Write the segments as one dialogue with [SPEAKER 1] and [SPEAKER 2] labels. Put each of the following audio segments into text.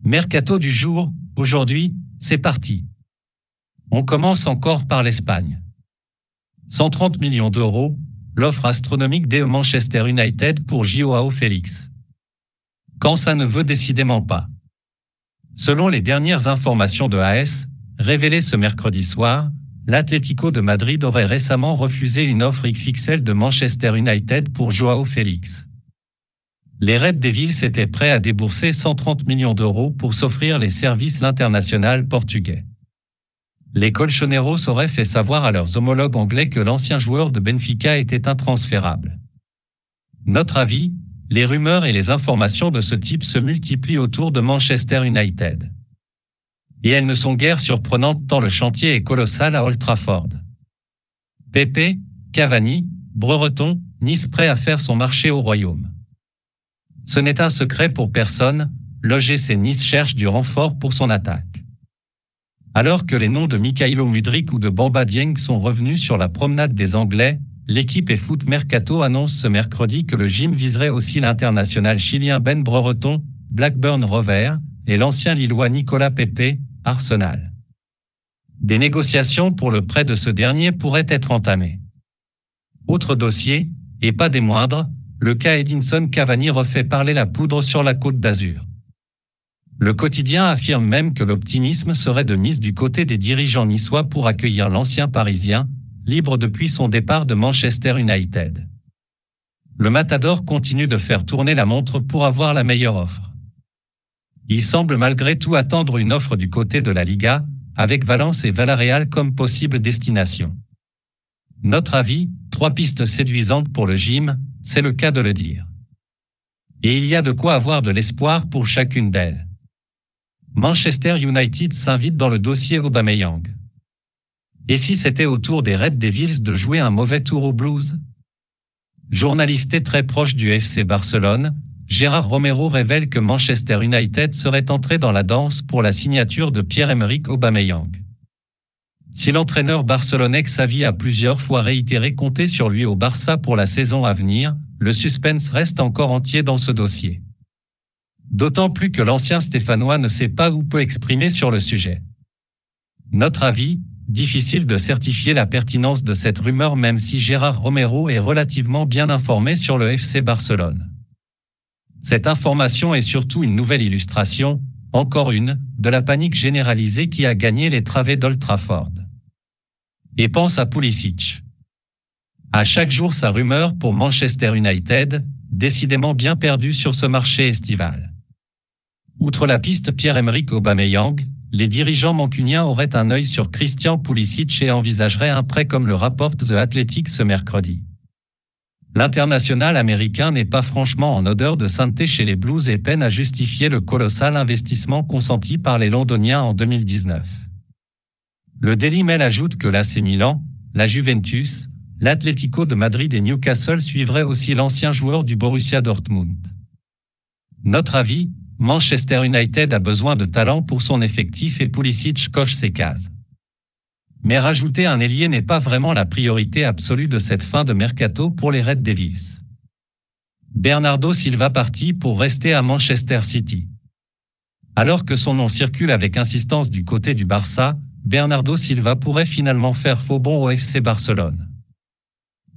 [SPEAKER 1] Mercato du jour, aujourd'hui, c'est parti. On commence encore par l'Espagne. 130 millions d'euros, l'offre astronomique de Manchester United pour Joao Félix. Quand ça ne veut décidément pas. Selon les dernières informations de AS, révélées ce mercredi soir, l'Atlético de Madrid aurait récemment refusé une offre XXL de Manchester United pour Joao Félix. Les Red Devils étaient prêts à débourser 130 millions d'euros pour s'offrir les services l'international portugais. Les Colchoneros auraient fait savoir à leurs homologues anglais que l'ancien joueur de Benfica était intransférable. Notre avis, les rumeurs et les informations de ce type se multiplient autour de Manchester United. Et elles ne sont guère surprenantes tant le chantier est colossal à Old Trafford. Pepe, Cavani, Brereton, Nice prêt à faire son marché au Royaume. Ce n'est un secret pour personne, l'OGC Nice cherche du renfort pour son attaque. Alors que les noms de Mykhailo Mudryk ou de Bamba Dieng sont revenus sur la promenade des Anglais, l'équipe et Foot Mercato annonce ce mercredi que le gym viserait aussi l'international chilien Ben Brereton, Blackburn Rovers, et l'ancien Lillois Nicolas Pepe, Arsenal. Des négociations pour le prêt de ce dernier pourraient être entamées. Autre dossier, et pas des moindres, le cas Edinson Cavani refait parler la poudre sur la Côte d'Azur. Le quotidien affirme même que l'optimisme serait de mise du côté des dirigeants niçois pour accueillir l'ancien Parisien, libre depuis son départ de Manchester United. Le Matador continue de faire tourner la montre pour avoir la meilleure offre. Il semble malgré tout attendre une offre du côté de la Liga, avec Valence et Villarreal comme possible destination. Notre avis, 3 pistes séduisantes pour le gym, c'est le cas de le dire. Et il y a de quoi avoir de l'espoir pour chacune d'elles. Manchester United s'invite dans le dossier Aubameyang. Et si c'était au tour des Red Devils de jouer un mauvais tour au Blues? Journaliste très proche du FC Barcelone, Gérard Romero révèle que Manchester United serait entré dans la danse pour la signature de Pierre-Emerick Aubameyang. Si l'entraîneur barcelonais Xavi a plusieurs fois réitéré compter sur lui au Barça pour la saison à venir, le suspense reste encore entier dans ce dossier. D'autant plus que l'ancien Stéphanois ne sait pas ou peut exprimer sur le sujet. Notre avis, difficile de certifier la pertinence de cette rumeur même si Gérard Romero est relativement bien informé sur le FC Barcelone. Cette information est surtout une nouvelle illustration, encore une, de la panique généralisée qui a gagné les travées d'Old Trafford. Et pense à Pulisic. À chaque jour sa rumeur pour Manchester United, décidément bien perdue sur ce marché estival. Outre la piste Pierre-Emerick Aubameyang, les dirigeants mancuniens auraient un œil sur Christian Pulisic et envisageraient un prêt comme le rapporte The Athletic ce mercredi. L'international américain n'est pas franchement en odeur de sainteté chez les Blues et peine à justifier le colossal investissement consenti par les Londoniens en 2019. Le Daily Mail ajoute que l'AC Milan, la Juventus, l'Atlético de Madrid et Newcastle suivraient aussi l'ancien joueur du Borussia Dortmund. Notre avis, Manchester United a besoin de talent pour son effectif et Pulisic coche ses cases. Mais rajouter un ailier n'est pas vraiment la priorité absolue de cette fin de mercato pour les Red Devils. Bernardo Silva parti pour rester à Manchester City. Alors que son nom circule avec insistance du côté du Barça, Bernardo Silva pourrait finalement faire faux bond au FC Barcelone.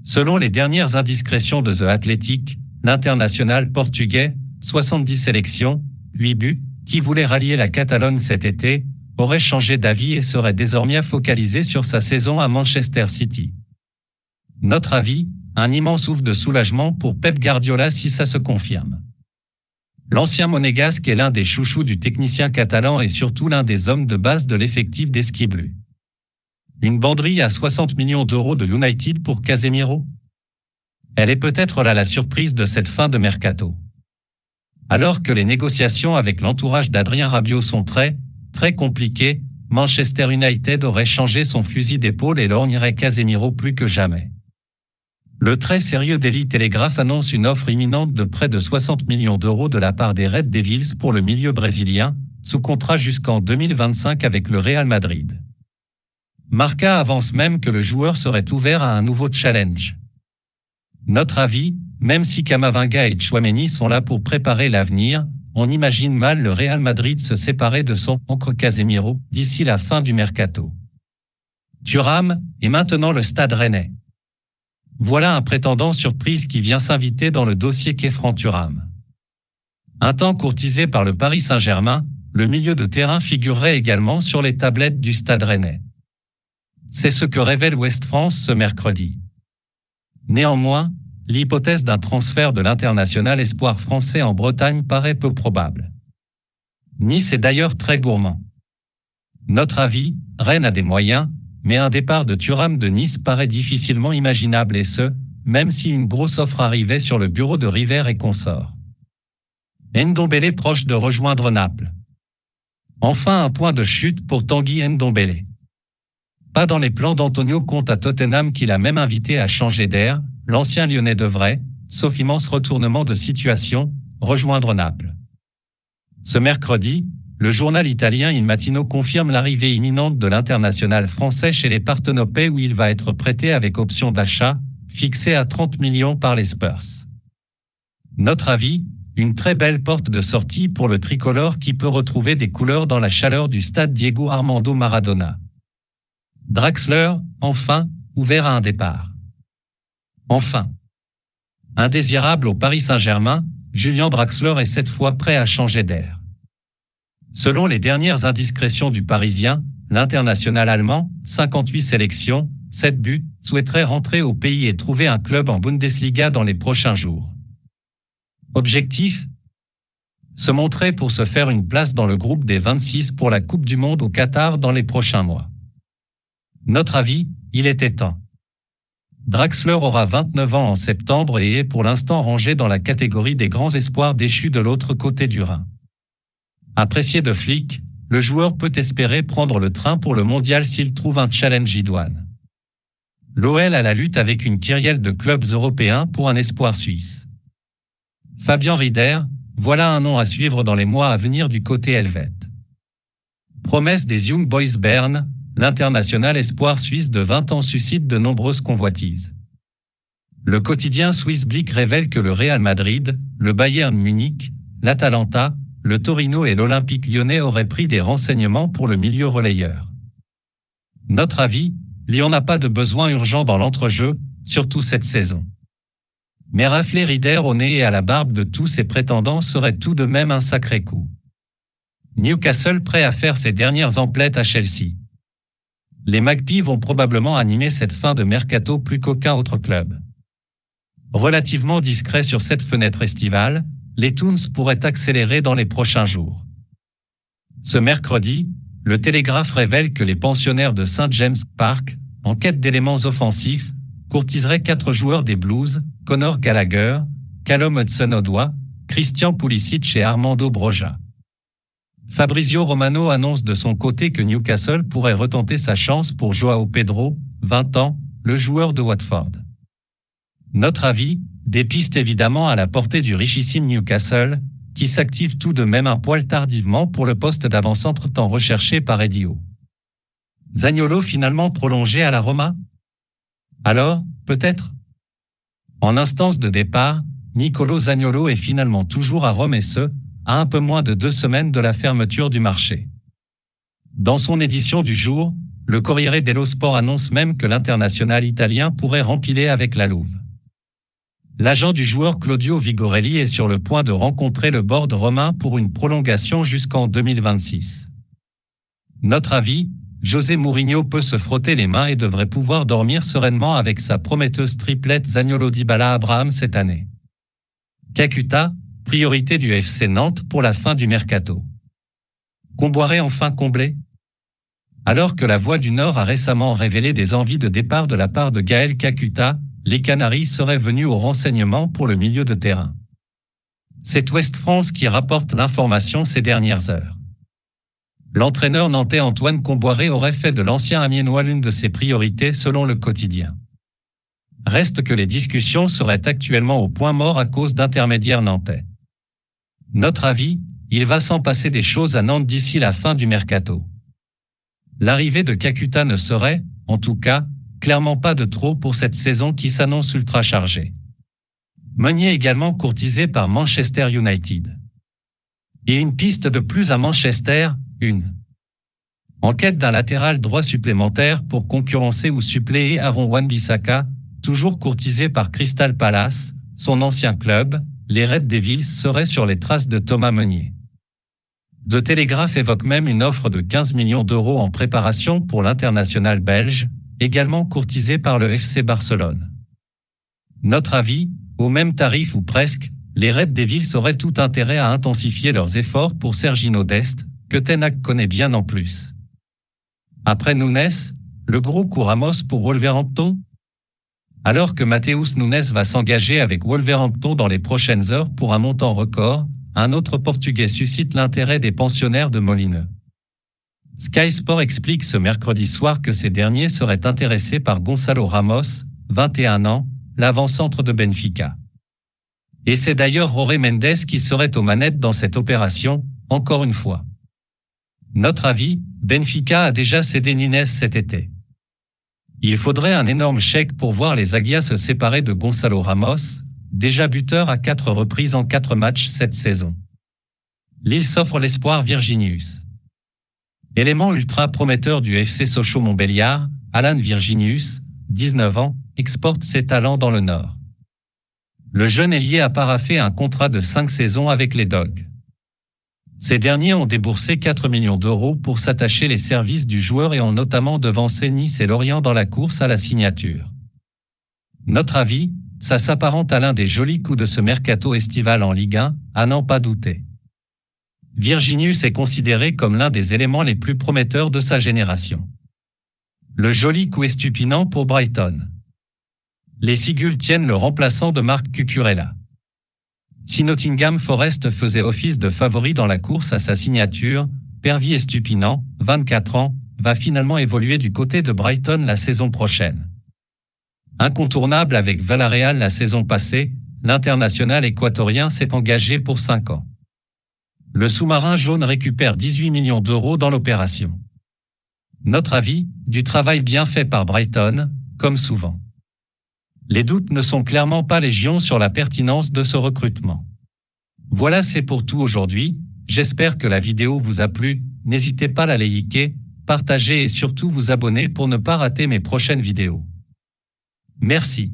[SPEAKER 1] Selon les dernières indiscrétions de The Athletic, l'international portugais, 70 sélections, 8 buts, qui voulait rallier la Catalogne cet été, aurait changé d'avis et serait désormais focalisé sur sa saison à Manchester City. Notre avis, un immense ouf de soulagement pour Pep Guardiola si ça se confirme. L'ancien monégasque est l'un des chouchous du technicien catalan et surtout l'un des hommes de base de l'effectif des Ski Bleus. Une banderille à 60 millions d'euros de United pour Casemiro? Elle est peut-être là la surprise de cette fin de mercato. Alors que les négociations avec l'entourage d'Adrien Rabiot sont très compliquées, Manchester United aurait changé son fusil d'épaule et lorgnerait Casemiro plus que jamais. Le très sérieux Daily Telegraph annonce une offre imminente de près de 60 millions d'euros de la part des Red Devils pour le milieu brésilien, sous contrat jusqu'en 2025 avec le Real Madrid. Marca avance même que le joueur serait ouvert à un nouveau challenge. Notre avis, même si Camavinga et Tchouaméni sont là pour préparer l'avenir, on imagine mal le Real Madrid se séparer de son oncle Casemiro d'ici la fin du mercato. Thuram et maintenant le Stade Rennais. Voilà un prétendant surprise qui vient s'inviter dans le dossier qu'est Thuram. Un temps courtisé par le Paris Saint-Germain, le milieu de terrain figurerait également sur les tablettes du Stade Rennais. C'est ce que révèle Ouest France ce mercredi. Néanmoins, l'hypothèse d'un transfert de l'international espoir français en Bretagne paraît peu probable. Nice est d'ailleurs très gourmand. Notre avis, Rennes a des moyens, mais un départ de Thuram de Nice paraît difficilement imaginable et ce, même si une grosse offre arrivait sur le bureau de River et consorts. Ndombele proche de rejoindre Naples. Enfin un point de chute pour Tanguy Ndombele. Pas dans les plans d'Antonio Conte à Tottenham qui l'a même invité à changer d'air, l'ancien Lyonnais devrait, sauf immense retournement de situation, rejoindre Naples. Ce mercredi, le journal italien Il Mattino confirme l'arrivée imminente de l'international français chez les Partenopées où il va être prêté avec option d'achat, fixée à 30 millions par les Spurs. Notre avis, une très belle porte de sortie pour le tricolore qui peut retrouver des couleurs dans la chaleur du stade Diego Armando Maradona. Draxler, enfin, ouvert à un départ. Enfin. Indésirable au Paris Saint-Germain, Julian Draxler est cette fois prêt à changer d'air. Selon les dernières indiscrétions du Parisien, l'international allemand, 58 sélections, 7 buts, souhaiterait rentrer au pays et trouver un club en Bundesliga dans les prochains jours. Objectif ? Se montrer pour se faire une place dans le groupe des 26 pour la Coupe du Monde au Qatar dans les prochains mois. Notre avis, il était temps. Draxler aura 29 ans en septembre et est pour l'instant rangé dans la catégorie des grands espoirs déchus de l'autre côté du Rhin. Apprécié de Flick, le joueur peut espérer prendre le train pour le mondial s'il trouve un challenge idoine. L'OL a la lutte avec une kyrielle de clubs européens pour un espoir suisse. Fabien Rieder, voilà un nom à suivre dans les mois à venir du côté helvète. Promesse des Young Boys Bern, l'international espoir suisse de 20 ans suscite de nombreuses convoitises. Le quotidien Swiss Blick révèle que le Real Madrid, le Bayern Munich, l'Atalanta, le Torino et l'Olympique lyonnais auraient pris des renseignements pour le milieu relayeur. Notre avis, Lyon n'a pas de besoin urgent dans l'entrejeu, surtout cette saison. Mais rafler Rieder au nez et à la barbe de tous ses prétendants serait tout de même un sacré coup. Newcastle prêt à faire ses dernières emplettes à Chelsea. Les Magpies vont probablement animer cette fin de mercato plus qu'aucun autre club. Relativement discret sur cette fenêtre estivale, les Toons pourraient accélérer dans les prochains jours. Ce mercredi, le Télégraphe révèle que les pensionnaires de St James Park, en quête d'éléments offensifs, courtiseraient 4 joueurs des Blues, Conor Gallagher, Callum Hudson-Odoi, Christian Pulisic et Armando Broja. Fabrizio Romano annonce de son côté que Newcastle pourrait retenter sa chance pour Joao Pedro, 20 ans, le joueur de Watford. Notre avis, des pistes évidemment à la portée du richissime Newcastle, qui s'active tout de même un poil tardivement pour le poste d'avant-centre tant recherché par Eddie Howe. Zaniolo finalement prolongé à la Roma ? Alors, peut-être ? En instance de départ, Nicolo Zaniolo est finalement toujours à Rome et ce, à un peu moins de 2 semaines de la fermeture du marché. Dans son édition du jour, le Corriere dello Sport annonce même que l'international italien pourrait rempiler avec la Louve. L'agent du joueur Claudio Vigorelli est sur le point de rencontrer le board romain pour une prolongation jusqu'en 2026. Notre avis, José Mourinho peut se frotter les mains et devrait pouvoir dormir sereinement avec sa prometteuse triplette Zaniolo Dybala Abraham cette année. Kakuta, priorité du FC Nantes pour la fin du mercato. Comboiré enfin comblé ? Alors que la Voix du Nord a récemment révélé des envies de départ de la part de Gaël Kakuta, les Canaries seraient venus au renseignement pour le milieu de terrain. C'est Ouest France qui rapporte l'information ces dernières heures. L'entraîneur nantais Antoine Comboiré aurait fait de l'ancien Amiénois l'une de ses priorités selon le quotidien. Reste que les discussions seraient actuellement au point mort à cause d'intermédiaires nantais. Notre avis, il va s'en passer des choses à Nantes d'ici la fin du mercato. L'arrivée de Kakuta ne serait, en tout cas, clairement pas de trop pour cette saison qui s'annonce ultra chargée. Meunier également courtisé par Manchester United. Et une piste de plus à Manchester, en quête d'un latéral droit supplémentaire pour concurrencer ou suppléer Aaron Wan-Bissaka, toujours courtisé par Crystal Palace, son ancien club, les Red Devils seraient sur les traces de Thomas Meunier. The Telegraph évoque même une offre de 15 millions d'euros en préparation pour l'international belge, également courtisé par le FC Barcelone. Notre avis, au même tarif ou presque, les Red Devils auraient tout intérêt à intensifier leurs efforts pour Serginho Dest, que Ten Hag connaît bien en plus. Après Nunes, le gros coup Ramos pour Wolverhampton? Alors que Matheus Nunes va s'engager avec Wolverhampton dans les prochaines heures pour un montant record, un autre Portugais suscite l'intérêt des pensionnaires de Molineux. Sky Sport explique ce mercredi soir que ces derniers seraient intéressés par Gonçalo Ramos, 21 ans, l'avant-centre de Benfica. Et c'est d'ailleurs Jorge Mendes qui serait aux manettes dans cette opération, encore une fois. Notre avis, Benfica a déjà cédé Nunes cet été. Il faudrait un énorme chèque pour voir les Águias se séparer de Gonçalo Ramos, déjà buteur à 4 reprises en 4 matchs cette saison. Lille s'offre l'espoir Virginius. Élément ultra prometteur du FC Sochaux Montbéliard, Alan Virginius, 19 ans, exporte ses talents dans le Nord. Le jeune ailier a paraphé un contrat de 5 saisons avec les Dogs. Ces derniers ont déboursé 4 millions d'euros pour s'attacher les services du joueur et ont notamment devancé Nice et Lorient dans la course à la signature. Notre avis, ça s'apparente à l'un des jolis coups de ce mercato estival en Ligue 1, à n'en pas douter. Virginius est considéré comme l'un des éléments les plus prometteurs de sa génération. Le joli coup est stupinant pour Brighton. Les Seagulls tiennent le remplaçant de Marc Cucurella. Si Nottingham Forest faisait office de favori dans la course à sa signature, Pervis Estupinan, 24 ans, va finalement évoluer du côté de Brighton la saison prochaine. Incontournable avec Villarreal la saison passée, l'international équatorien s'est engagé pour 5 ans. Le sous-marin jaune récupère 18 millions d'euros dans l'opération. Notre avis, du travail bien fait par Brighton, comme souvent. Les doutes ne sont clairement pas légion sur la pertinence de ce recrutement. Voilà, c'est pour tout aujourd'hui. J'espère que la vidéo vous a plu. N'hésitez pas à la liker, partager et surtout vous abonner pour ne pas rater mes prochaines vidéos. Merci.